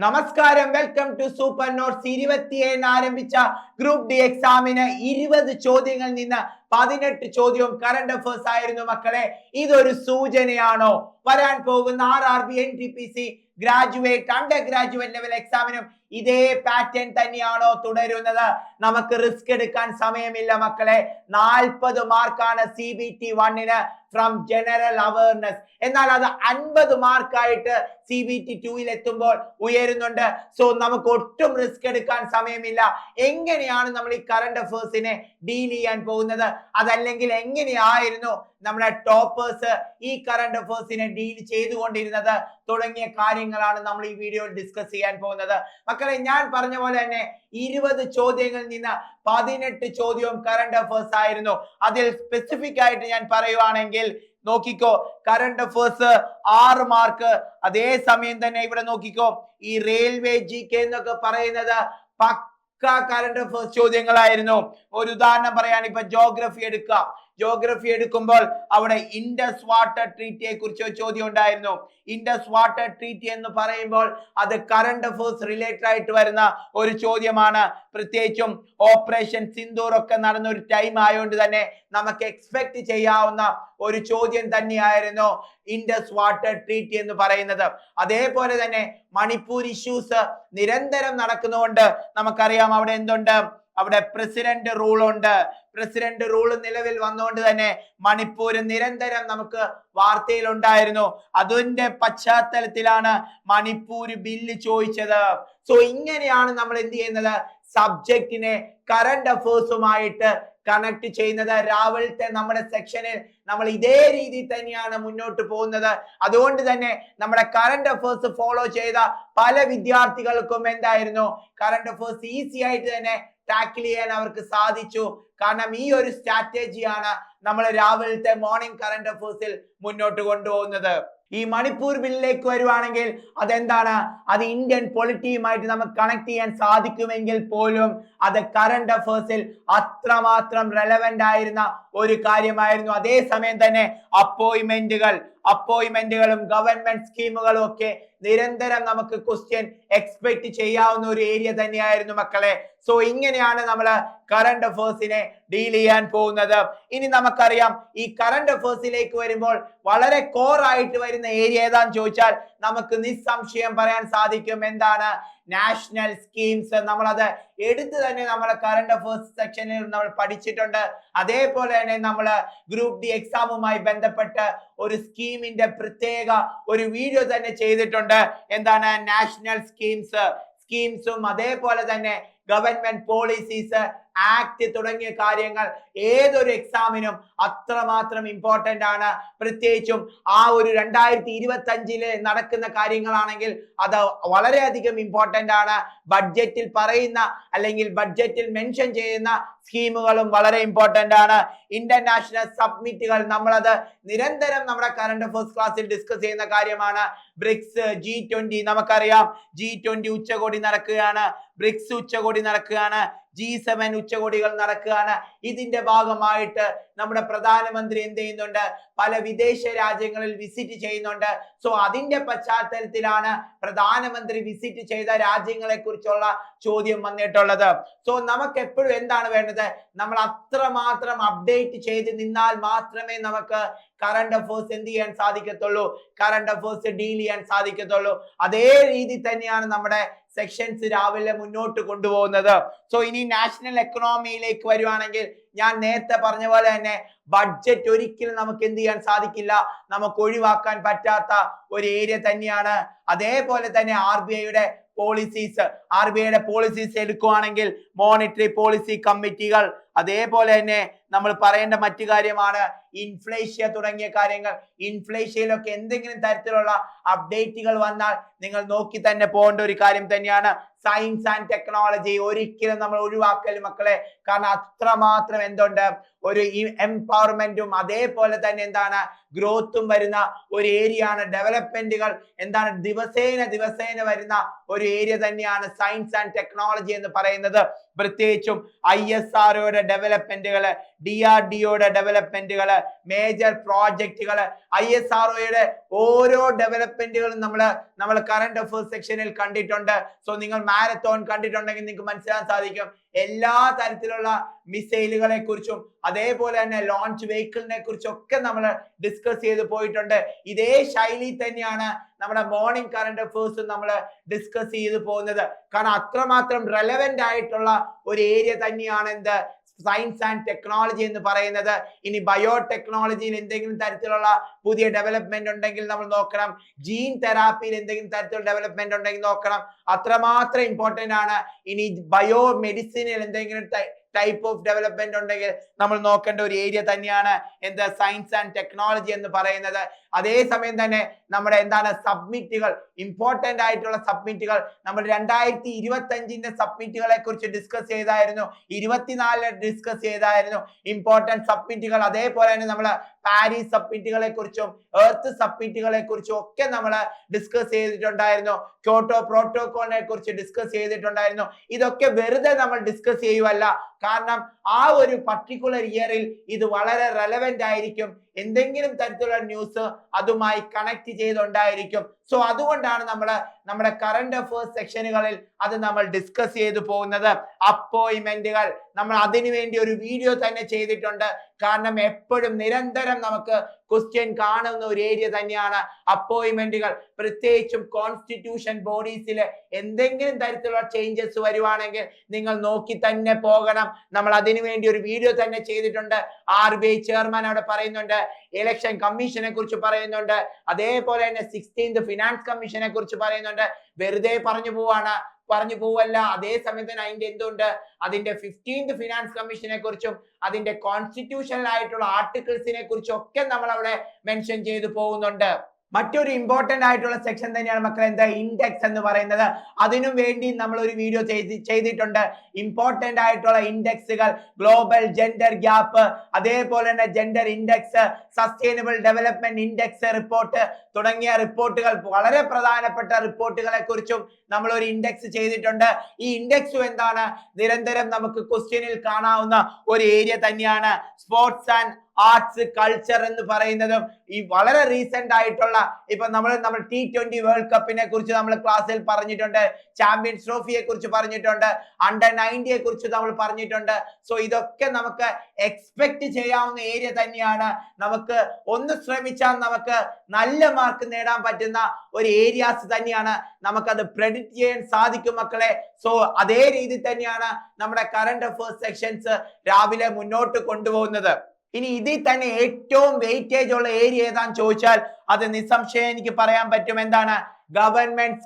നമസ്കാരം, welcome to super notes. 27 ആരംഭിച്ച group D എക്സാമിന് 20 ചോദ്യങ്ങളിൽ നിന്ന് 18 ചോദ്യവും കറണ്ട് അഫയേഴ്സ് ആയിരുന്നു മക്കളെ. ഇതൊരു സൂചനയാണോ വരാൻ പോകുന്ന RRB NTPC graduate under graduate level എക്സാമിനും ഇതേ പാറ്റേൺ തന്നെയാണോ തുടരുന്നത്? നമുക്ക് റിസ്ക് എടുക്കാൻ സമയമില്ല മക്കളെ. 40 മാർക്കാണ് CBT 1 ഫ്രം ജനറൽ അവയർനെസ്. എന്നാൽ അത് 50 മാർക്കായിട്ട് CBT 2 എത്തുമ്പോൾ ഉയരുന്നുണ്ട്. സോ നമുക്ക് ഒട്ടും റിസ്ക് എടുക്കാൻ സമയമില്ല. എങ്ങനെയാണ് നമ്മൾ ഈ കറണ്ട് അഫയേഴ്സിനെ ഡീൽ ചെയ്യാൻ പോകുന്നത്, അതല്ലെങ്കിൽ എങ്ങനെയായിരുന്നു നമ്മുടെ ടോപ്പേഴ്സ് ഈ കറണ്ട് അഫയേഴ്സിനെ ഡീൽ ചെയ്തുകൊണ്ടിരുന്നത് തുടങ്ങിയ കാര്യങ്ങളാണ് നമ്മൾ ഈ വീഡിയോയിൽ ഡിസ്കസ് ചെയ്യാൻ പോകുന്നത്. മക്കളെ, ഞാൻ പറഞ്ഞ പോലെ തന്നെ 20 ചോദ്യങ്ങളിൽ നിന്ന് 18 ചോദ്യവും കറണ്ട് അഫയേഴ്സ് ആയിരുന്നു. അതിൽ സ്പെസിഫിക് ആയിട്ട് ഞാൻ പറയുവാണെങ്കിൽ നോക്കിക്കോ, കറണ്ട് അഫയേഴ്സ് 6 മാർക്ക്. അതേ സമയം തന്നെ ഇവിടെ നോക്കിക്കോ, ഈ റെയിൽവേ GK എന്നൊക്കെ പറയുന്നത് കറണ്ട് അഫയേഴ്സ് ചോദ്യങ്ങളായിരുന്നു. ഒരു ഉദാഹരണം പറയാണ്, ഇപ്പൊ ജോഗ്രഫി എടുക്കുക. ജോഗ്രഫി എടുക്കുമ്പോൾ അവിടെ ഇൻഡസ് വാട്ടർ ട്രീറ്റിയെ കുറിച്ച് ചോദ്യം ഉണ്ടായിരുന്നു. ഇൻഡസ് വാട്ടർ ട്രീറ്റി എന്ന് പറയുമ്പോൾ അത് കറണ്ട് അഫയേഴ്സ് റിലേറ്റഡ് ആയിട്ട് വരുന്ന ഒരു ചോദ്യമാണ്. പ്രത്യേകിച്ചും ഓപ്പറേഷൻ സിന്ദൂർ ഒക്കെ നടന്ന ഒരു ടൈം ആയതുകൊണ്ട് തന്നെ നമുക്ക് എക്സ്പെക്ട് ചെയ്യാവുന്ന ഒരു ചോദ്യം തന്നെയായിരുന്നു ഇൻഡസ് വാട്ടർ ട്രീറ്റി എന്ന് പറയുന്നത്. അതേപോലെ തന്നെ മണിപ്പൂർ ഇഷ്യൂസ് നിരന്തരം നടക്കുന്നതുകൊണ്ട് നമുക്കറിയാം അവിടെ എന്തുണ്ട്, അവിടെ പ്രസിഡന്റ് റൂൾ ഉണ്ട്. പ്രസിഡന്റ് റൂൾ നിലവിൽ വന്നുകൊണ്ട് തന്നെ മണിപ്പൂർ നിരന്തരം നമുക്ക് വാർത്തയിൽ ഉണ്ടായിരുന്നു. അതിന്റെ പശ്ചാത്തലത്തിലാണ് മണിപ്പൂർ ബില്ല് ചോദിച്ചത്. സോ ഇങ്ങനെയാണ് നമ്മൾ എന്ത് ചെയ്യുന്നത്, സബ്ജക്റ്റിനെ കറണ്ട് അഫയേഴ്സുമായിട്ട് കണക്ട് ചെയ്യുന്നത്. രാവിലത്തെ നമ്മുടെ സെക്ഷനിൽ നമ്മൾ ഇതേ രീതിയിൽ തന്നെയാണ് മുന്നോട്ട് പോകുന്നത്. അതുകൊണ്ട് തന്നെ നമ്മുടെ കറണ്ട് അഫയേഴ്സ് ഫോളോ ചെയ്ത പല വിദ്യാർത്ഥികൾക്കും എന്തായിരുന്നു, കറണ്ട് അഫയേഴ്സ് ഈസി ആയിട്ട് തന്നെ ടാക്കിൾ ചെയ്യാൻ അവർക്ക് സാധിച്ചു. കാരണം ഈ ഒരു സ്ട്രാറ്റജിയാണ് നമ്മൾ രാവിലത്തെ മോർണിംഗ് കറണ്ട് അഫയേഴ്സിൽ മുന്നോട്ട് കൊണ്ടുപോകുന്നത്. ഈ മണിപ്പൂർ ബില്ലിലേക്ക് വരുവാണെങ്കിൽ അതെന്താണ്, അത് ഇന്ത്യൻ പൊളിറ്റിയുമായിട്ട് നമുക്ക് കണക്ട് ചെയ്യാൻ സാധിക്കുമെങ്കിൽ പോലും അത് കറണ്ട് അഫയേഴ്സിൽ അത്രമാത്രം റെലവെന്റ് ആയിരുന്ന ഒരു കാര്യമായിരുന്നു. അതേസമയം തന്നെ അപ്പോയിന്റ്മെന്റുകളും ഗവൺമെന്റ് സ്കീമുകളും ഒക്കെ നിരന്തരം നമുക്ക് ക്വസ്റ്റ്യൻ എക്സ്പെക്ട് ചെയ്യാവുന്ന ഒരു ഏരിയ തന്നെയായിരുന്നു മക്കളെ. സോ ഇങ്ങനെയാണ് നമ്മൾ കറണ്ട് അഫയേഴ്സിനെ ഡീൽ ചെയ്യാൻ പോകുന്നത്. ഇനി നമുക്കറിയാം, ഈ കറണ്ട് അഫയേഴ്സിലേക്ക് വരുമ്പോൾ വളരെ കോർ ആയിട്ട് വരുന്ന ഏരിയ ഏതാന്ന് ചോദിച്ചാൽ നമുക്ക് നിസ്സംശയം പറയാൻ സാധിക്കും എന്താണ്, നാഷണൽ സ്കീംസ്. നമ്മളത് എടുത്ത് തന്നെ നമ്മളെ കറണ്ട് അഫയേഴ്സ് സെക്ഷനിൽ നമ്മൾ പഠിച്ചിട്ടുണ്ട്. അതേപോലെ തന്നെ നമ്മൾ ഗ്രൂപ്പ് ഡി എക്സാമുമായി ബന്ധപ്പെട്ട് ഒരു സ്കീമിന്റെ പ്രത്യേക ഒരു വീഡിയോ തന്നെ ചെയ്തിട്ടുണ്ട്. എന്താണ് നാഷണൽ സ്കീംസും അതേപോലെ തന്നെ ഗവൺമെന്റ് പോളിസീസ്, ആക്ട് തുടങ്ങിയ കാര്യങ്ങൾ ഏതൊരു എക്സാമിനും അത്രമാത്രം ഇമ്പോർട്ടന്റ് ആണ്. പ്രത്യേകിച്ചും ആ ഒരു 2025 നടക്കുന്ന കാര്യങ്ങളാണെങ്കിൽ അത് വളരെയധികം ഇമ്പോർട്ടന്റ് ആണ്. ബഡ്ജറ്റിൽ പറയുന്ന അല്ലെങ്കിൽ ബഡ്ജറ്റിൽ മെൻഷൻ ചെയ്യുന്ന സ്കീമുകളും വളരെ ഇമ്പോർട്ടന്റ് ആണ്. ഇന്റർനാഷണൽ സബ്മിറ്റുകൾ നമ്മളത് നിരന്തരം നമ്മുടെ കറണ്ട് അഫയേഴ്സ് ക്ലാസ്സിൽ ഡിസ്കസ് ചെയ്യുന്ന കാര്യമാണ്. ബ്രിക്സ്, G20 നമുക്കറിയാം, G20 ഉച്ചകോടി നടക്കുകയാണ്, ബ്രിക്സ് ഉച്ചകോടി നടക്കുകയാണ്, G7 ഉച്ചകോടികൾ നടക്കുകയാണ്. ഇതിന്റെ ഭാഗമായിട്ട് നമ്മുടെ പ്രധാനമന്ത്രി എന്ത് ചെയ്യുന്നുണ്ട്, പല വിദേശ രാജ്യങ്ങളിൽ വിസിറ്റ് ചെയ്യുന്നുണ്ട്. സോ അതിന്റെ പശ്ചാത്തലത്തിലാണ് പ്രധാനമന്ത്രി വിസിറ്റ് ചെയ്ത രാജ്യങ്ങളെ കുറിച്ചുള്ള ചോദ്യം വന്നിട്ടുള്ളത്. സോ നമുക്ക് എപ്പോഴും എന്താണ് വേണ്ടത്, നമ്മൾ അത്രമാത്രം അപ്ഡേറ്റ് ചെയ്ത് നിന്നാൽ മാത്രമേ നമുക്ക് കറണ്ട് അഫയേഴ്സ് എന്ത് ചെയ്യാൻ സാധിക്കത്തുള്ളൂ, കറണ്ട് അഫയേഴ്സ് ഡീൽ ചെയ്യാൻ സാധിക്കത്തുള്ളൂ. അതേ രീതി തന്നെയാണ് നമ്മുടെ സെക്ഷൻസ് രാവിലെ മുന്നോട്ട് കൊണ്ടുപോകുന്നത്. സോ ഇനി നാഷണൽ എക്കണോമിയിലേക്ക് വരുവാണെങ്കിൽ ഞാൻ നേരത്തെ പറഞ്ഞ പോലെ തന്നെ ബഡ്ജറ്റ് ഒരിക്കലും നമുക്ക് എന്ത് ചെയ്യാൻ സാധിക്കില്ല, നമുക്ക് ഒഴിവാക്കാൻ പറ്റാത്ത ഒരു ഏരിയ തന്നെയാണ്. അതേപോലെ തന്നെ RBIയുടെ പോളിസീസ് എടുക്കുകയാണെങ്കിൽ മോണിറ്ററി പോളിസി കമ്മിറ്റികൾ, അതേപോലെ തന്നെ നമ്മൾ പറയേണ്ട മറ്റു കാര്യമാണ് ഇൻഫ്ലേഷൻ തുടങ്ങിയ കാര്യങ്ങൾ. ഇൻഫ്ലേഷനിലൊക്കെ എന്തെങ്കിലും തരത്തിലുള്ള അപ്ഡേറ്റുകൾ വന്നാൽ നിങ്ങൾ നോക്കി തന്നെ പോകേണ്ട ഒരു കാര്യം തന്നെയാണ്. സയൻസ് ആൻഡ് ടെക്നോളജി ഒരിക്കലും നമ്മൾ ഒഴിവാക്കല് മക്കളെ. കാരണം അത്രമാത്രം എന്തുണ്ട്, ഒരു എംപവർമെന്റും അതേപോലെ തന്നെ എന്താണ് ഗ്രോത്തും വരുന്ന ഒരു ഏരിയ ആണ്. ഡെവലപ്മെന്റുകൾ എന്താണ് ദിവസേന വരുന്ന ഒരു ഏരിയ തന്നെയാണ് സയൻസ് ആൻഡ് ടെക്നോളജി എന്ന് പറയുന്നത്. പ്രത്യേകിച്ചും ISROയുടെ ഡെവലപ്മെന്റുകൾ, DRDOയുടെ ഡെവലപ്മെന്റുകൾ, മേജർ പ്രോജക്റ്റുകൾ, ISROയുടെ ഓരോ ഡെവലപ്മെന്റുകളും നമ്മൾ കറണ്ട് അഫയേഴ്സ് സെക്ഷനിൽ കണ്ടിട്ടുണ്ട്. സോ നിങ്ങൾ മാരത്തോൺ കണ്ടിട്ടുണ്ടെങ്കിൽ നിങ്ങൾക്ക് മനസ്സിലാക്കാൻ സാധിക്കും എല്ലാ തരത്തിലുള്ള മിസൈലുകളെ കുറിച്ചും അതേപോലെ തന്നെ ലോഞ്ച് വെഹിക്കിളിനെ കുറിച്ചും ഒക്കെ നമ്മൾ ഡിസ്കസ് ചെയ്ത് പോയിട്ടുണ്ട്. ഇതേ ശൈലി തന്നെയാണ് നമ്മുടെ മോർണിംഗ് കറണ്ട് അഫയേഴ്സും നമ്മൾ ഡിസ്കസ് ചെയ്ത് പോകുന്നത്. കാരണം അത്രമാത്രം റെലവെന്റ് ആയിട്ടുള്ള ഒരു ഏരിയ തന്നെയാണ് എന്ത് സയൻസ് ആൻഡ് ടെക്നോളജി എന്ന് പറയുന്നത്. ഇനി ബയോടെക്നോളജിയിൽ എന്തെങ്കിലും തരത്തിലുള്ള പുതിയ ഡെവലപ്മെന്റ് ഉണ്ടെങ്കിൽ നമ്മൾ നോക്കണം. ജീൻ തെറാപ്പിയിൽ എന്തെങ്കിലും തരത്തിലുള്ള ഡെവലപ്മെന്റ് ഉണ്ടെങ്കിൽ നോക്കണം. അത്രമാത്രം ഇമ്പോർട്ടന്റ് ആണ്. ഇനി ബയോ മെഡിസിനിൽ എന്തെങ്കിലും ടൈപ്പ് ഓഫ് ഡെവലപ്മെന്റ് ഉണ്ടെങ്കിൽ നമ്മൾ നോക്കേണ്ട ഒരു ഏരിയ തന്നെയാണ് എന്ത് സയൻസ് ആൻഡ് ടെക്നോളജി എന്ന് പറയുന്നത്. അതേസമയം തന്നെ നമ്മുടെ എന്താണ് സബ്മിറ്റുകൾ, ഇമ്പോർട്ടന്റ് ആയിട്ടുള്ള സബ്മിറ്റുകൾ നമ്മൾ 2025 സബ്മിറ്റുകളെ കുറിച്ച് ഡിസ്കസ് ചെയ്തായിരുന്നു, 24 ഡിസ്കസ് ചെയ്തായിരുന്നു ഇമ്പോർട്ടന്റ് സബ്മിറ്റുകൾ. അതേപോലെ തന്നെ നമ്മൾ പാരീസ് സബ്മിറ്റുകളെ കുറിച്ചും എർത്ത് സബ്മിറ്റുകളെ കുറിച്ചും ഒക്കെ നമ്മൾ ഡിസ്കസ് ചെയ്തിട്ടുണ്ടായിരുന്നു. ക്യോട്ടോ പ്രോട്ടോകോളിനെ കുറിച്ച് ഡിസ്കസ് ചെയ്തിട്ടുണ്ടായിരുന്നു. ഇതൊക്കെ വെറുതെ നമ്മൾ ഡിസ്കസ് ചെയ്യുവല്ല, കാരണം ആ ഒരു പർട്ടിക്കുലർ ഇയറിൽ ഇത് വളരെ റെലവെന്റ് ആയിരിക്കും. എന്തെങ്കിലും തരത്തിലുള്ള ന്യൂസ് അതുമായി കണക്ട് ചെയ്തുണ്ടായിരിക്കും. സോ അതുകൊണ്ടാണ് നമ്മുടെ കറണ്ട് അഫയേഴ്സ് സെക്ഷനുകളിൽ അത് നമ്മൾ ഡിസ്കസ് ചെയ്തു പോകുന്നത്. അപ്പോയിന്റ്മെന്റുകൾ നമ്മൾ അതിനു വേണ്ടി ഒരു വീഡിയോ തന്നെ ചെയ്തിട്ടുണ്ട്. കാരണം എപ്പോഴും നിരന്തരം നമുക്ക് ക്വസ്റ്റ്യൻ കാണുന്ന ഒരു ഏരിയ തന്നെയാണ് അപ്പോയിന്റ്മെന്റുകൾ. പ്രത്യേകിച്ചും കോൺസ്റ്റിറ്റ്യൂഷൻ ബോഡീസിൽ എന്തെങ്കിലും തരത്തിലുള്ള ചേഞ്ചസ് വരുവാണെങ്കിൽ നിങ്ങൾ നോക്കി തന്നെ പോകണം. നമ്മൾ അതിനു വേണ്ടി ഒരു വീഡിയോ തന്നെ ചെയ്തിട്ടുണ്ട്. RBI ചെയർമാൻ അവിടെ പറയുന്നുണ്ട്, ഇലക്ഷൻ കമ്മീഷനെ കുറിച്ച് പറയുന്നുണ്ട്, അതേപോലെ തന്നെ 16th ഫിനാൻസ് കമ്മീഷനെ കുറിച്ച് പറയുന്നുണ്ട്. വെറുതെ പറഞ്ഞു പോവല്ല. അതേ സമയത്ത് തന്നെ അതിന്റെ എന്തുണ്ട്, അതിന്റെ 15th ഫിനാൻസ് കമ്മീഷനെ കുറിച്ചും അതിന്റെ കോൺസ്റ്റിറ്റ്യൂഷണൽ ആയിട്ടുള്ള ആർട്ടിക്കിൾസിനെ കുറിച്ചും ഒക്കെ നമ്മൾ അവിടെ മെൻഷൻ ചെയ്തു പോകുന്നുണ്ട്. മറ്റൊരു ഇമ്പോർട്ടന്റ് ആയിട്ടുള്ള സെക്ഷൻ തന്നെയാണ് മക്കളെ എന്താ ഇൻഡെക്സ് എന്ന് പറയുന്നത്. അതിനു വേണ്ടി നമ്മൾ ഒരു വീഡിയോ ചെയ്തിട്ടുണ്ട്. ഇമ്പോർട്ടന്റ് ആയിട്ടുള്ള ഇൻഡെക്സുകൾ, ഗ്ലോബൽ ജെൻഡർ ഗ്യാപ്പ്, അതേപോലെ തന്നെ gender index, sustainable development index report തുടങ്ങിയ റിപ്പോർട്ടുകൾ, വളരെ പ്രധാനപ്പെട്ട റിപ്പോർട്ടുകളെ കുറിച്ചും നമ്മൾ ഒരു ഇൻഡെക്സ് ചെയ്തിട്ടുണ്ട്. ഈ ഇൻഡെക്സ് എന്താണ്, നിരന്തരം നമുക്ക് ക്വസ്റ്റ്യനിൽ കാണാവുന്ന ഒരു ഏരിയ തന്നെയാണ്. സ്പോർട്സ് ആൻഡ് ആർട്സ് കൾച്ചർ എന്ന് പറയുന്നതും ഈ വളരെ റീസെന്റ് ആയിട്ടുള്ള ഇപ്പൊ നമ്മൾ T20 വേൾഡ് കപ്പിനെ കുറിച്ച് നമ്മൾ ക്ലാസ്സിൽ പറഞ്ഞിട്ടുണ്ട്, ചാമ്പ്യൻസ് ട്രോഫിയെ കുറിച്ച് പറഞ്ഞിട്ടുണ്ട്, അണ്ടർ 90 കുറിച്ച് നമ്മൾ പറഞ്ഞിട്ടുണ്ട്. സോ ഇതൊക്കെ നമുക്ക് എക്സ്പെക്ട് ചെയ്യാവുന്ന ഏരിയ തന്നെയാണ്. നമുക്ക് ഒന്ന് ശ്രമിച്ചാൽ നമുക്ക് നല്ല മാർക്ക് നേടാൻ പറ്റുന്ന ഒരു ഏരിയാസ് തന്നെയാണ്. നമുക്കത് പ്രെഡിക്റ്റ് ചെയ്യാൻ സാധിക്കും മക്കളെ. സോ അതേ രീതി തന്നെയാണ് നമ്മുടെ കറണ്ട് അഫയേഴ്സ് സെക്ഷൻസ് രാവിലെ മുന്നോട്ട് കൊണ്ടുപോകുന്നത്. ഇനി ഇതിൽ തന്നെ ഏറ്റവും വെയിറ്റേജ് ഉള്ള ഏരിയ ഏതാന്ന് ചോദിച്ചാൽ അത് നിസ്സംശയം എനിക്ക് പറയാൻ പറ്റും. എന്താണ്, ഗവൺമെന്റ്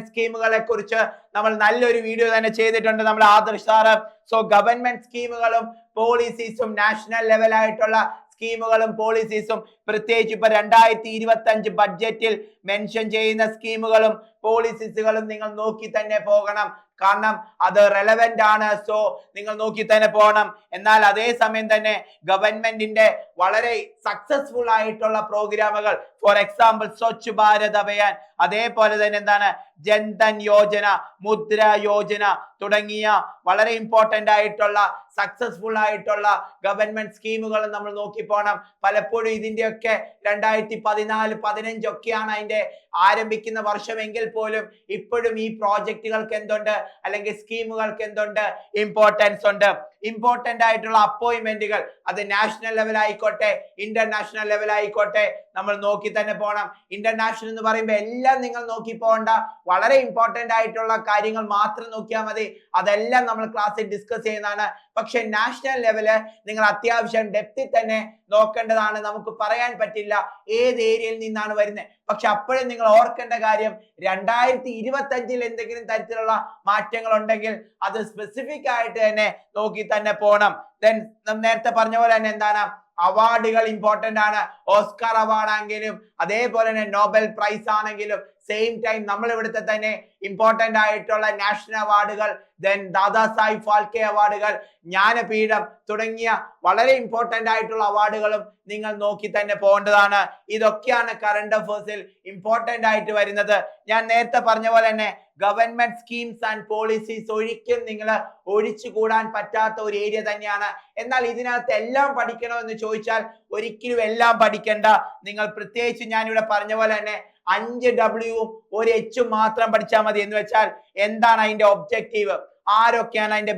സ്കീമുകളെ കുറിച്ച് നമ്മൾ നല്ലൊരു വീഡിയോ തന്നെ ചെയ്തിട്ടുണ്ട് നമ്മൾ ആദർശ് സാറ്. സോ ഗവൺമെന്റ് സ്കീമുകളും പോളിസീസും നാഷണൽ ലെവലായിട്ടുള്ള സ്കീമുകളും പോളിസീസും പ്രത്യേകിച്ച് ഇപ്പൊ 2025 ബഡ്ജറ്റിൽ മെൻഷൻ ചെയ്യുന്ന സ്കീമുകളും പോളിസീസുകളും നിങ്ങൾ നോക്കി തന്നെ പോകണം. കാരണം അത് റെലവെന്റ് ആണ്. സോ നിങ്ങൾ നോക്കി തന്നെ പോകണം. എന്നാൽ അതേ സമയം തന്നെ ഗവൺമെന്റിന്റെ വളരെ സക്സസ്ഫുൾ ആയിട്ടുള്ള പ്രോഗ്രാമുകൾ, ഫോർ എക്സാമ്പിൾ സ്വച്ഛ് ഭാരത് അഭിയാൻ, അതേപോലെ തന്നെ എന്താണ് ജൻധൻ യോജന, മുദ്ര യോജന തുടങ്ങിയ വളരെ ഇമ്പോർട്ടന്റ് ആയിട്ടുള്ള സക്സസ്ഫുൾ ആയിട്ടുള്ള ഗവൺമെന്റ് സ്കീമുകൾ നമ്മൾ നോക്കി പോകണം. പലപ്പോഴും ഇതിന്റെയൊക്കെ 2014-15 ഒക്കെയാണ് അതിന്റെ ആരംഭിക്കുന്ന വർഷമെങ്കിൽ പോലും ഇപ്പോഴും ഈ പ്രോജക്റ്റുകൾക്ക് എന്തുണ്ട്, അല്ലെങ്കിൽ സ്കീമുകൾക്ക് എന്തുണ്ട്, ഇമ്പോർട്ടൻസ് ഉണ്ട്. ഇമ്പോർട്ടന്റ് ആയിട്ടുള്ള അപ്പോയിന്റ്മെന്റുകൾ അത് നാഷണൽ ലെവൽ ആയിക്കോട്ടെ ഇന്റർനാഷണൽ ലെവൽ ആയിക്കോട്ടെ നമ്മൾ നോക്കി തന്നെ പോകണം. ഇന്റർനാഷണൽ എന്ന് പറയുമ്പോൾ എല്ലാം നിങ്ങൾ നോക്കി പോകണ്ട, വളരെ ഇമ്പോർട്ടന്റ് ആയിട്ടുള്ള കാര്യങ്ങൾ മാത്രം നോക്കിയാൽ മതി. അതെല്ലാം നമ്മൾ ക്ലാസ്സിൽ ഡിസ്കസ് ചെയ്യുന്നതാണ്. പക്ഷെ നാഷണൽ ലെവല് നിങ്ങൾ അത്യാവശ്യം ഡെപ്തിൽ തന്നെ നോക്കേണ്ടതാണ്. നമുക്ക് പറയാൻ പറ്റില്ല ഏത് ഏരിയയിൽ നിന്നാണ് വരുന്നത്. പക്ഷെ അപ്പോഴും നിങ്ങൾ ഓർക്കേണ്ട കാര്യം 2025 എന്തെങ്കിലും തരത്തിലുള്ള മാറ്റങ്ങൾ ഉണ്ടെങ്കിൽ അത് സ്പെസിഫിക് ആയിട്ട് തന്നെ നോക്കി തന്നെ പോകണം. ദെൻ നേരത്തെ പറഞ്ഞ പോലെ തന്നെ എന്താണ്, അവാർഡുകൾ ഇമ്പോർട്ടന്റ് ആണ്. ഓസ്കാർ അവാർഡ് ആണെങ്കിലും അതേപോലെ തന്നെ നോബൽ പ്രൈസ് ആണെങ്കിലും സെയിം ടൈം നമ്മൾ ഇവിടുത്തെ തന്നെ ഇമ്പോർട്ടന്റ് ആയിട്ടുള്ള നാഷണൽ അവാർഡുകൾ, ദെൻ ദാദാ സാഹിബ് ഫാൽക്കെ അവാർഡുകൾ, ജ്ഞാനപീഠം തുടങ്ങിയ വളരെ ഇമ്പോർട്ടന്റ് ആയിട്ടുള്ള അവാർഡുകളും നിങ്ങൾ നോക്കി തന്നെ പോകേണ്ടതാണ്. ഇതൊക്കെയാണ് കറണ്ട് അഫയേഴ്സിൽ ഇമ്പോർട്ടന്റ് ആയിട്ട് വരുന്നത്. ഞാൻ നേരത്തെ പറഞ്ഞ പോലെ തന്നെ ഗവൺമെന്റ് സ്കീംസ് ആൻഡ് പോളിസീസ് ഒരിക്കലും നിങ്ങൾ ഒഴിച്ചുകൂടാൻ പറ്റാത്ത ഒരു ഏരിയ തന്നെയാണ്. എന്നാൽ ഇതിനകത്ത് എല്ലാം പഠിക്കണോ എന്ന് ചോദിച്ചാൽ ഒരിക്കലും എല്ലാം പഠിക്കണ്ട. നിങ്ങൾ പ്രത്യേകിച്ച് ഞാനിവിടെ പറഞ്ഞ പോലെ തന്നെ 5 W ഒരു H മാത്രം പഠിച്ചാൽ മതി. എന്ന് വെച്ചാൽ എന്താണ് അതിന്റെ ഒബ്ജക്റ്റീവ്, ആരൊക്കെയാണ് അതിന്റെ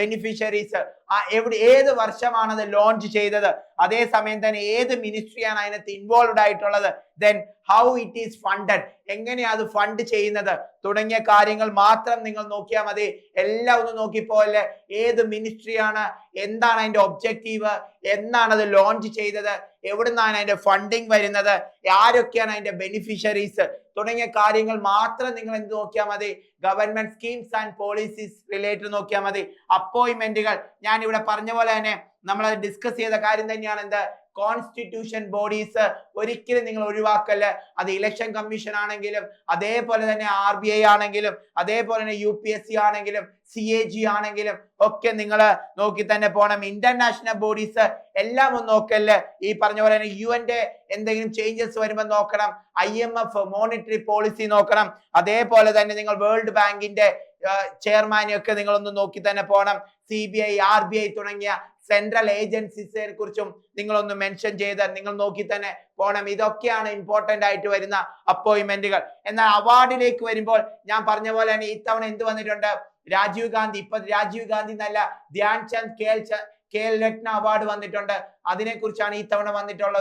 ബെനിഫിഷ്യറീസ്, ഏത് വർഷമാണ് അത് ലോഞ്ച് ചെയ്തത്, അതേസമയം തന്നെ ഏത് മിനിസ്ട്രിയാണ് അതിനകത്ത് ഇൻവോൾവ്ഡ് ആയിട്ടുള്ളത്, then how it is funded, എങ്ങനെയാണ് അത് ഫണ്ട് ചെയ്യുന്നത് തുടങ്ങിയ കാര്യങ്ങൾ മാത്രം നിങ്ങൾ നോക്കിയാൽ മതി. എല്ലാം ഒന്ന് നോക്കിപ്പോലെ ഏത് മിനിസ്ട്രിയാണ്, എന്താണ് അതിന്റെ ഒബ്ജക്റ്റീവ്, എന്നാണ് അത് ലോഞ്ച് ചെയ്തത്, എവിടുന്നാണ് അതിന്റെ ഫണ്ടിങ് വരുന്നത്, ആരൊക്കെയാണ് അതിന്റെ ബെനിഫിഷ്യറീസ് തുടങ്ങിയ കാര്യങ്ങൾ മാത്രം നിങ്ങൾ എന്ത് നോക്കിയാൽ മതി, government schemes and policies related നോക്കിയാൽ മതി. അപ്പോയിന്റ്മെന്റുകൾ ഞാൻ ഇവിടെ പറഞ്ഞ പോലെ തന്നെ നമ്മൾ ഡിസ്കസ് ചെയ്ത കാര്യം തന്നെയാണ് എന്ത്, കോൺസ്റ്റിറ്റ്യൂഷൻ ബോഡീസ് ഒരിക്കലും നിങ്ങൾ ഒഴിവാക്കല്ല. അത് ഇലക്ഷൻ കമ്മീഷൻ ആണെങ്കിലും, അതേപോലെ തന്നെ RBI ആണെങ്കിലും, അതേപോലെ തന്നെ UPSC ആണെങ്കിലും, CAG ആണെങ്കിലും ഒക്കെ നിങ്ങൾ നോക്കി തന്നെ പോണം. ഇന്റർനാഷണൽ ബോഡീസ് എല്ലാം ഒന്ന് നോക്കല്ലേ. ഈ പറഞ്ഞ പോലെ തന്നെ UN എന്തെങ്കിലും ചേഞ്ചസ് വരുമ്പോൾ നോക്കണം, IMF മോണിറ്ററി പോളിസി നോക്കണം, അതേപോലെ തന്നെ നിങ്ങൾ വേൾഡ് ബാങ്കിന്റെ ചെയർമാനെ ഒക്കെ നിങ്ങളൊന്ന് നോക്കി തന്നെ പോണം. CBI, RBI തുടങ്ങിയ സെൻട്രൽ ഏജൻസീസിനെ കുറിച്ചും നിങ്ങളൊന്ന് മെൻഷൻ ചെയ്ത് നിങ്ങൾ നോക്കി തന്നെ പോണം. ഇതൊക്കെയാണ് ഇമ്പോർട്ടന്റ് ആയിട്ട് വരുന്ന അപ്പോയിന്റ്മെന്റുകൾ. എന്നാൽ അവാർഡിലേക്ക് വരുമ്പോൾ ഞാൻ പറഞ്ഞ പോലെ തന്നെ ഇത്തവണ എന്ത് വന്നിട്ടുണ്ട്, രാജീവ് ഗാന്ധി, ഇപ്പൊ രാജീവ് ഗാന്ധി എന്നല്ല ധ്യാൻചന്ദ് KL രത്ന അവാർഡ് വന്നിട്ടുണ്ട്. അതിനെക്കുറിച്ചാണ് ഈ തവണ വന്നിട്ടുള്ള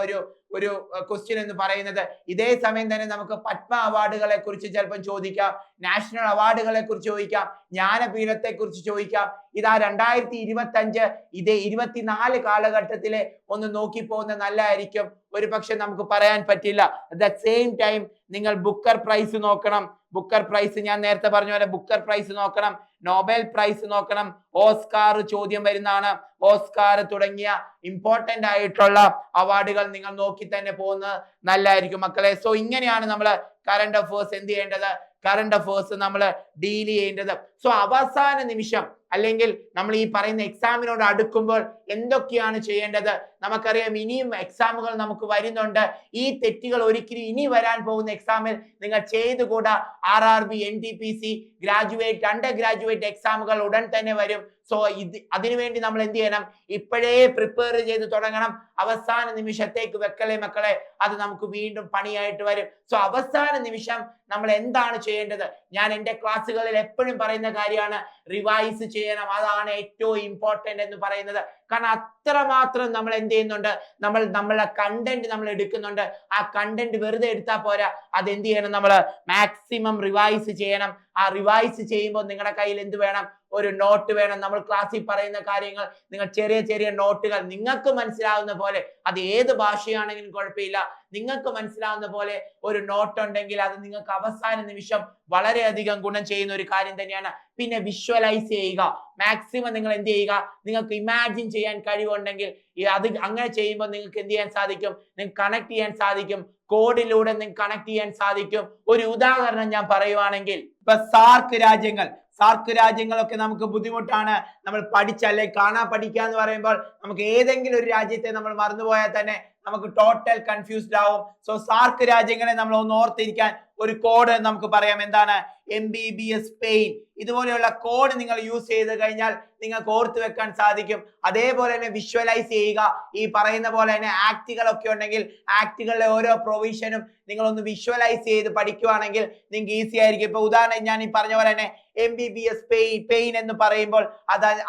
ഒരു ക്വസ്റ്റ്യൻ എന്ന് പറയുന്നത്. ഇതേ സമയം തന്നെ നമുക്ക് പത്മ അവാർഡുകളെ കുറിച്ച് ചിലപ്പോൾ ചോദിക്കാം, നാഷണൽ അവാർഡുകളെ കുറിച്ച് ചോദിക്കാം, ജ്ഞാനപീഠത്തെ കുറിച്ച് ചോദിക്കാം. ഇതാ 2025 ഇതേ 24 കാലഘട്ടത്തിലെ ഒന്ന് നോക്കി പോകുന്നത് നല്ലതായിരിക്കും. ഒരു പക്ഷെ നമുക്ക് പറയാൻ പറ്റില്ല. അറ്റ് ദ സെയിം ടൈം നിങ്ങൾ ബുക്കർ പ്രൈസ് നോക്കണം. ബുക്കർ പ്രൈസ് ഞാൻ നേരത്തെ പറഞ്ഞ പോലെ ബുക്കർ പ്രൈസ് നോക്കണം, നോബൽ പ്രൈസ് നോക്കണം, ഓസ്കാർ ചോദ്യം വരുന്നതാണ്. ഓസ്കാർ തുടങ്ങിയ ഇമ്പോർട്ടന്റ് ആയിട്ടുള്ള അവാർഡുകൾ നിങ്ങൾ നോക്കി തന്നെ പോകുന്നത് നല്ലതായിരിക്കും മക്കളെ. സോ ഇങ്ങനെയാണ് നമ്മൾ കറണ്ട് അഫേഴ്സ് എന്ത് ചെയ്യേണ്ടത്, കറണ്ട് അഫേഴ്സ് നമ്മൾ ഡീൽ ചെയ്യേണ്ടത്. സോ അവസാന നിമിഷം അല്ലെങ്കിൽ നമ്മൾ ഈ പറയുന്ന എക്സാമിനോട് അടുക്കുമ്പോൾ എന്തൊക്കെയാണ് ചെയ്യേണ്ടത്, നമുക്കറിയാം ഇനിയും എക്സാമുകൾ നമുക്ക് വരുന്നുണ്ട്. ഈ തെറ്റുകൾ ഒരിക്കലും ഇനി വരാൻ പോകുന്ന എക്സാമിൽ നിങ്ങൾ ചെയ്തുകൂടാ. RRB, NTPC, graduate, under graduate എക്സാമുകൾ ഉടൻ തന്നെ വരും. സോ അതിനുവേണ്ടി നമ്മൾ എന്ത് ചെയ്യണം, ഇപ്പോഴേ പ്രിപ്പയർ ചെയ്ത് തുടങ്ങണം. അവസാന നിമിഷത്തേക്ക് വെക്കലേ മക്കളെ, അത് നമുക്ക് വീണ്ടും പണിയായിട്ട് വരും. സോ അവസാന നിമിഷം നമ്മൾ എന്താണ് ചെയ്യേണ്ടത്, ഞാൻ എൻ്റെ ക്ലാസ്സുകളിൽ എപ്പോഴും പറയുന്ന കാര്യമാണ്, റിവൈസ് ചെയ്യണം. അതാണ് ഏറ്റവും ഇമ്പോർട്ടന്റ് എന്ന് പറയുന്നത്. കാരണം അത്രമാത്രം നമ്മൾ എന്ത് ചെയ്യുന്നുണ്ട്, നമ്മളുടെ കണ്ടന്റ് നമ്മൾ എടുക്കുന്നുണ്ട്. ആ കണ്ടന്റ് വെറുതെ എടുത്താൽ പോരാ, അത് എന്ത് ചെയ്യണം, നമ്മൾ മാക്സിമം റിവൈസ് ചെയ്യണം. ആ റിവൈസ് ചെയ്യുമ്പോൾ നിങ്ങളുടെ കയ്യിൽ എന്ത് വേണം, ഒരു നോട്ട് വേണം. നമ്മൾ ക്ലാസ്സിൽ പറയുന്ന കാര്യങ്ങൾ നിങ്ങൾ ചെറിയ ചെറിയ നോട്ടുകൾ നിങ്ങൾക്ക് മനസ്സിലാവുന്ന പോലെ, അത് ഏത് ഭാഷയാണെങ്കിലും കുഴപ്പമില്ല, നിങ്ങൾക്ക് മനസ്സിലാവുന്ന പോലെ ഒരു നോട്ട് ഉണ്ടെങ്കിൽ അത് നിങ്ങൾക്ക് അവസാന നിമിഷം വളരെയധികം ഗുണം ചെയ്യുന്ന ഒരു കാര്യം തന്നെയാണ്. പിന്നെ വിഷ്വലൈസ് ചെയ്യുക, മാക്സിമം നിങ്ങൾ എന്ത് ചെയ്യുക, നിങ്ങൾക്ക് ഇമാജിൻ ചെയ്യാൻ കഴിവുണ്ടെങ്കിൽ അത് അങ്ങനെ ചെയ്യുമ്പോൾ നിങ്ങൾക്ക് എന്ത് ചെയ്യാൻ സാധിക്കും, നിങ്ങൾക്ക് കണക്ട് ചെയ്യാൻ സാധിക്കും. കോഡിലൂടെ നിങ്ങൾക്ക് കണക്ട് ചെയ്യാൻ സാധിക്കും. ഒരു ഉദാഹരണം ഞാൻ പറയുവാണെങ്കിൽ, ഇപ്പൊ സാർക്ക് രാജ്യങ്ങളൊക്കെ നമുക്ക് ബുദ്ധിമുട്ടാണ്. നമ്മൾ പഠിച്ചല്ലേ കാണാൻ പഠിക്കുക എന്ന് പറയുമ്പോൾ നമുക്ക് ഏതെങ്കിലും ഒരു രാജ്യത്തെ നമ്മൾ മറന്നുപോയാൽ തന്നെ നമുക്ക് ടോട്ടൽ കൺഫ്യൂസ്ഡ് ആവും. സോ സാർക്ക് രാജ്യങ്ങളെ നമ്മൾ ഒന്ന് ഓർത്തിരിക്കാൻ ഒരു കോഡ് നമുക്ക് പറയാം. എന്താണ്? MBBS Spain. ഇതുപോലെയുള്ള കോഡ് നിങ്ങൾ യൂസ് ചെയ്ത് കഴിഞ്ഞാൽ നിങ്ങൾക്ക് ഓർത്ത് വെക്കാൻ സാധിക്കും. അതേപോലെ തന്നെ വിഷ്വലൈസ് ചെയ്യുക. ഈ പറയുന്ന പോലെ തന്നെ ആക്ടുകളൊക്കെ ഉണ്ടെങ്കിൽ ആക്ടുകളിലെ ഓരോ പ്രൊവിഷനും നിങ്ങളൊന്ന് വിഷ്വലൈസ് ചെയ്ത് പഠിക്കുവാണെങ്കിൽ നിങ്ങൾക്ക് ഈസി ആയിരിക്കും. ഇപ്പൊ ഉദാഹരണം ഞാൻ ഈ പറഞ്ഞ പോലെ തന്നെ MBBS സ്പെയിൻ എന്ന് പറയുമ്പോൾ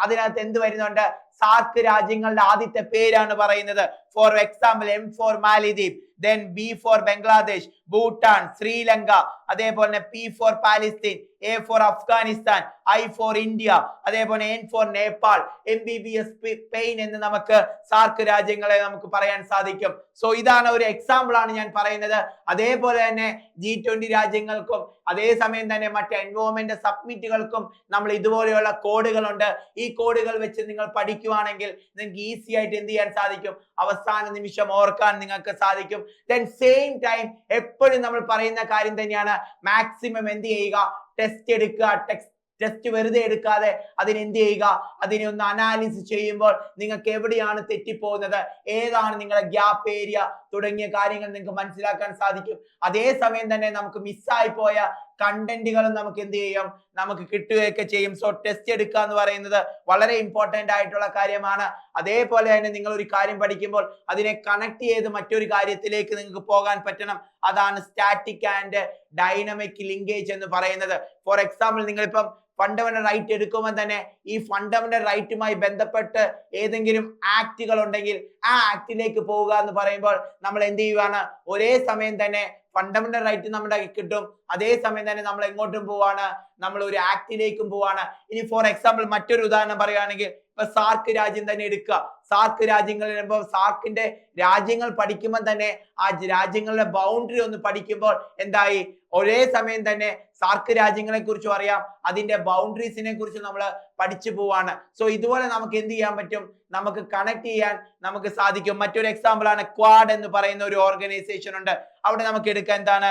അതിനകത്ത് എന്ത് വരുന്നുണ്ട്, സാർക്ക് രാജ്യങ്ങളുടെ ആദ്യത്തെ പേരാണ് പറയുന്നത്. ഫോർ എക്സാമ്പിൾ M for മാലിദ്വീപ്, then B for Bangladesh, Bhutan, Sri Lanka, അതേപോലെ തന്നെ P for Palestine, A for Afghanistan, I for India, അതേപോലെ N for Nepal, MBBS Spain എന്ന് നമുക്ക് സാർക്ക് രാജ്യങ്ങളെ നമുക്ക് പറയാൻ സാധിക്കും. സോ ഇതാണ് ഒരു എക്സാമ്പിൾ ആണ് ഞാൻ പറയുന്നത്. അതേപോലെ തന്നെ G20 രാജ്യങ്ങൾക്കും അതേസമയം തന്നെ മറ്റ് എൻവയോൺമെന്റ് സബ്മിറ്റുകൾക്കും നമ്മൾ ഇതുപോലെയുള്ള കോഡുകളുണ്ട്. ഈ കോഡുകൾ വെച്ച് നിങ്ങൾ പഠിക്കുവാണെങ്കിൽ നിങ്ങൾക്ക് ഈസി ആയിട്ട് എന്ത് ചെയ്യാൻ സാധിക്കും, അവസാന നിമിഷം ഓർക്കാൻ നിങ്ങൾക്ക് സാധിക്കും. ദെൻ സെയിം ടൈം എപ്പോഴും നമ്മൾ പറയുന്ന കാര്യം തന്നെയാണ്, മാക്സിമം എന്ത് ചെയ്യുക, ടെസ്റ്റ് എടുക്കുക. ടെസ്റ്റ് വെറുതെ എടുക്കാതെ അതിനെന്ത് ചെയ്യുക, അതിനെ ഒന്ന് അനാലിസ് ചെയ്യുമ്പോൾ നിങ്ങൾക്ക് എവിടെയാണ് തെറ്റിപ്പോകുന്നത്, ഏതാണ് നിങ്ങളുടെ ഗ്യാപ്പ് ഏരിയ തുടങ്ങിയ കാര്യങ്ങൾ നിങ്ങൾക്ക് മനസ്സിലാക്കാൻ സാധിക്കും. അതേസമയം തന്നെ നമുക്ക് മിസ്സായി പോയ കണ്ടന്റുകളും നമുക്ക് എന്ത് ചെയ്യും, നമുക്ക് കിട്ടുകയൊക്കെ ചെയ്യും. സോ ടെസ്റ്റ് എടുക്കുക എന്ന് പറയുന്നത് വളരെ ഇമ്പോർട്ടന്റ് ആയിട്ടുള്ള കാര്യമാണ്. അതേപോലെ തന്നെ നിങ്ങൾ ഒരു കാര്യം പഠിക്കുമ്പോൾ അതിനെ കണക്ട് ചെയ്ത് മറ്റൊരു കാര്യത്തിലേക്ക് നിങ്ങൾക്ക് പോകാൻ പറ്റണം. അതാണ് സ്റ്റാറ്റിക് ആൻഡ് ഡൈനമിക് ലിങ്കേജ് എന്ന് പറയുന്നത്. ഫോർ എക്സാമ്പിൾ, നിങ്ങളിപ്പം ഫണ്ടമെന്റൽ റൈറ്റ് എടുക്കുമ്പോൾ തന്നെ ഈ ഫണ്ടമെന്റൽ റൈറ്റുമായി ബന്ധപ്പെട്ട് ഏതെങ്കിലും ആക്ടുകൾ ഉണ്ടെങ്കിൽ ആ ആക്ടിലേക്ക് പോവുക എന്ന് പറയുമ്പോൾ നമ്മൾ എന്ത് ചെയ്യുവാണ്, ഒരേ സമയം തന്നെ ഫണ്ടമെന്റൽ റൈറ്റ് നമ്മുടെ കിട്ടും, അതേ സമയം തന്നെ നമ്മൾ എങ്ങോട്ടും പോവാണ്, നമ്മൾ ഒരു ആക്ടിലേക്കും പോവാണ്. ഇനി ഫോർ എക്സാമ്പിൾ മറ്റൊരു ഉദാഹരണം പറയുകയാണെങ്കിൽ ഇപ്പൊ സാർക്ക് രാജ്യം തന്നെ എടുക്കുക. സാർക്ക് രാജ്യങ്ങൾ സാർക്കിന്റെ രാജ്യങ്ങൾ പഠിക്കുമ്പോൾ തന്നെ ആ രാജ്യങ്ങളുടെ ബൗണ്ടറി ഒന്ന് പഠിക്കുമ്പോൾ എന്തായി, ഒരേ സമയം തന്നെ സാർക്ക് രാജ്യങ്ങളെ കുറിച്ചും അറിയാം, അതിന്റെ ബൗണ്ടറീസിനെ കുറിച്ച് നമ്മൾ പഠിച്ചു പോവാണ്. സോ ഇതുപോലെ നമുക്ക് എന്ത് ചെയ്യാൻ പറ്റും, നമുക്ക് കണക്ട് ചെയ്യാൻ നമുക്ക് സാധിക്കും. മറ്റൊരു എക്സാമ്പിൾ ആണ് ക്വാഡ് എന്ന് പറയുന്ന ഒരു ഓർഗനൈസേഷൻ ഉണ്ട്. അവിടെ നമുക്ക് എടുക്കാൻ എന്താണ്,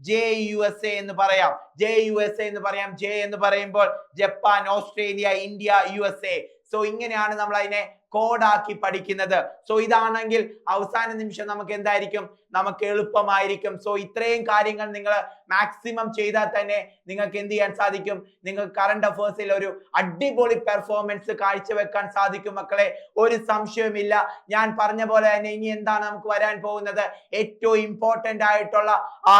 JUSA എന്ന് പറയാം. JUSA എന്ന് പറയാം. J എന്ന് പറയുമ്പോൾ Japan, Australia, India, USA. So ഇങ്ങനെയാണ് നമ്മൾ അതിനെ കോഡാക്കി പഠിക്കുന്നത്. സോ ഇതാണെങ്കിൽ അവസാന നിമിഷം നമുക്ക് എന്തായിരിക്കും, നമുക്ക് എളുപ്പമായിരിക്കും. സോ ഇത്രയും കാര്യങ്ങൾ നിങ്ങൾ മാക്സിമം ചെയ്താൽ തന്നെ നിങ്ങൾക്ക് എന്ത് ചെയ്യാൻ സാധിക്കും, നിങ്ങൾക്ക് കറണ്ട് അഫേഴ്സിൽ ഒരു അടിപൊളി പെർഫോമൻസ് കാഴ്ചവെക്കാൻ സാധിക്കും മക്കളെ. ഒരു സംശയവുമില്ല. ഞാൻ പറഞ്ഞ പോലെ തന്നെ ഇനി എന്താണ് നമുക്ക് വരാൻ പോകുന്നത്, ഏറ്റവും ഇമ്പോർട്ടന്റ് ആയിട്ടുള്ള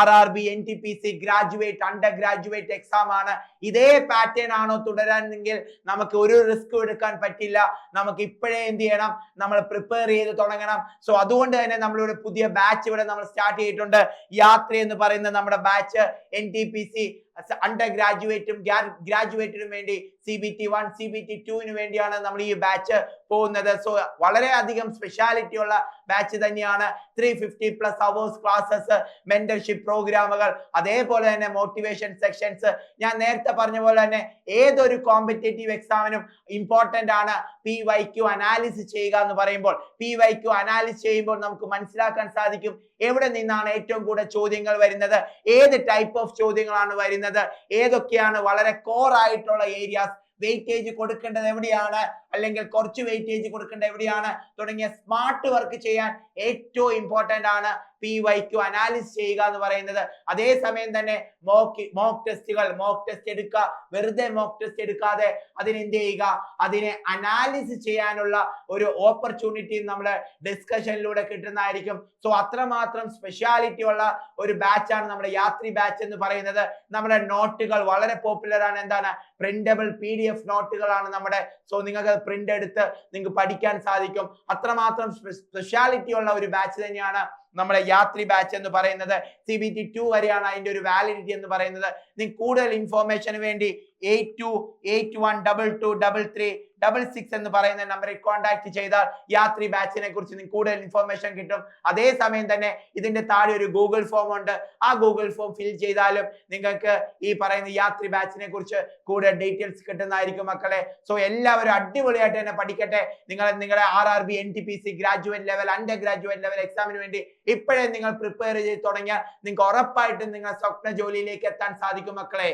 RRB NTPC graduate under graduate exam ആണ്. ഇതേ പാറ്റേൺ ആണോ തുടരാനെങ്കിൽ നമുക്ക് ഒരു റിസ്ക് എടുക്കാൻ പറ്റില്ല. നമുക്ക് ഇപ്പോഴേ എന്ത് ചെയ്യണം, നമ്മൾ പ്രിപ്പയർ ചെയ്ത് തുടങ്ങണം. സോ അതുകൊണ്ട് തന്നെ നമ്മളിവിടെ പുതിയ ബാച്ച് ഇവിടെ നമ്മൾ സ്റ്റാർട്ട് ചെയ്തിട്ടുണ്ട്. യാത്ര എന്ന് പറയുന്ന നമ്മുടെ ബാച്ച് NTPC അണ്ടർ ഗ്രാജുവേറ്റും ഗ്രാജുവേറ്റിനും വേണ്ടി CBT 1 CBT 2 വേണ്ടിയാണ് നമ്മൾ ഈ ബാച്ച് പോകുന്നത്. സോ വളരെയധികം സ്പെഷ്യാലിറ്റി ഉള്ള ബാച്ച് തന്നെയാണ്. 350+ അവേഴ്സ് ക്ലാസ്സസ്, മെന്റർഷിപ്പ് പ്രോഗ്രാമുകൾ, അതേപോലെ തന്നെ മോട്ടിവേഷൻ സെക്ഷൻസ്. ഞാൻ നേരത്തെ പറഞ്ഞ പോലെ തന്നെ ഏതൊരു കോമ്പറ്റേറ്റീവ് എക്സാമിനും ഇമ്പോർട്ടന്റ് ആണ് PYQ അനാലിസിസ് ചെയ്യുക എന്ന് പറയുമ്പോൾ. PYQ അനാലിസിസ് ചെയ്യുമ്പോൾ നമുക്ക് മനസ്സിലാക്കാൻ സാധിക്കും എവിടെ നിന്നാണ് ഏറ്റവും കൂടുതൽ ചോദ്യങ്ങൾ വരുന്നത്, ഏത് ടൈപ്പ് ഓഫ് ചോദ്യങ്ങളാണ് വരുന്നത്, ഏതൊക്കെയാണ് വളരെ കോർ ആയിട്ടുള്ള ഏരിയാസ്, വെയിറ്റേജ് കൊടുക്കേണ്ടത് എവിടെയാണ്, അല്ലെങ്കിൽ കുറച്ച് വെയിറ്റേജ് കൊടുക്കേണ്ടത് എവിടെയാണ് തുടങ്ങിയ സ്മാർട്ട് വർക്ക് ചെയ്യാൻ ഏറ്റവും ഇമ്പോർട്ടന്റ് ആണ് PYQ അനാലിസിസ് ചെയ്യുക എന്ന് പറയുന്നത്. അതേസമയം തന്നെ മോക്ക് ടെസ്റ്റ് എടുക്കുക. വെറുതെ മോക്ക് ടെസ്റ്റ് എടുക്കാതെ അതിനെന്ത് ചെയ്യുക, അതിനെ അനാലിസിസ് ചെയ്യാനുള്ള ഒരു ഓപ്പർച്യൂണിറ്റി നമ്മൾ ഡിസ്കഷനിലൂടെ കിട്ടുന്നതായിരിക്കും. സോ അത്രമാത്രം സ്പെഷ്യാലിറ്റി ഉള്ള ഒരു ബാച്ചാണ് നമ്മുടെ യാത്രി ബാച്ച് എന്ന് പറയുന്നത്. നമ്മുടെ നോട്ടുകൾ വളരെ പോപ്പുലർ ആണ്. എന്താണ്, പ്രിന്റബിൾ PDF നോട്ടുകളാണ് നമ്മുടെ. സോ നിങ്ങൾക്ക് പ്രിന്റ് എടുത്ത് നിങ്ങൾക്ക് പഠിക്കാൻ സാധിക്കും. അത്രമാത്രം സ്പെഷ്യാലിറ്റി ഉള്ള ഒരു ബാച്ച് തന്നെയാണ് നമ്മുടെ യാത്രി ബാച്ച് എന്ന് പറയുന്നത്. CBT 2 വരെയാണ് അതിന്റെ ഒരു വാലിഡിറ്റി എന്ന് പറയുന്നത്. നിങ്ങൾക്ക് കൂടുതൽ ഇൻഫോർമേഷന് വേണ്ടി 8281223366 എന്ന് പറയുന്ന നമ്പറിൽ കോൺടാക്ട് ചെയ്താൽ യാത്രി ബാച്ചിനെ കുറിച്ച് നിങ്ങൾക്ക് കൂടുതൽ ഇൻഫോർമേഷൻ കിട്ടും. അതേസമയം തന്നെ ഇതിന്റെ താഴെ ഒരു ഗൂഗിൾ ഫോം ഉണ്ട്. ആ ഗൂഗിൾ ഫോം ഫിൽ ചെയ്താലും നിങ്ങൾക്ക് ഈ പറയുന്ന യാത്രി ബാച്ചിനെ കുറിച്ച് കൂടുതൽ ഡീറ്റെയിൽസ് കിട്ടുന്നതായിരിക്കും മക്കളെ. സോ എല്ലാവരും അടിപൊളിയായിട്ട് തന്നെ പഠിക്കട്ടെ. നിങ്ങളുടെ RRB NTPC graduate level, under graduate level എക്സാമിന് വേണ്ടി ഇപ്പോഴേ നിങ്ങൾ പ്രിപ്പയർ ചെയ്ത് തുടങ്ങിയാൽ നിങ്ങൾക്ക് ഉറപ്പായിട്ടും നിങ്ങളുടെ സ്വപ്ന ജോലിയിലേക്ക് എത്താൻ സാധിക്കും മക്കളെ.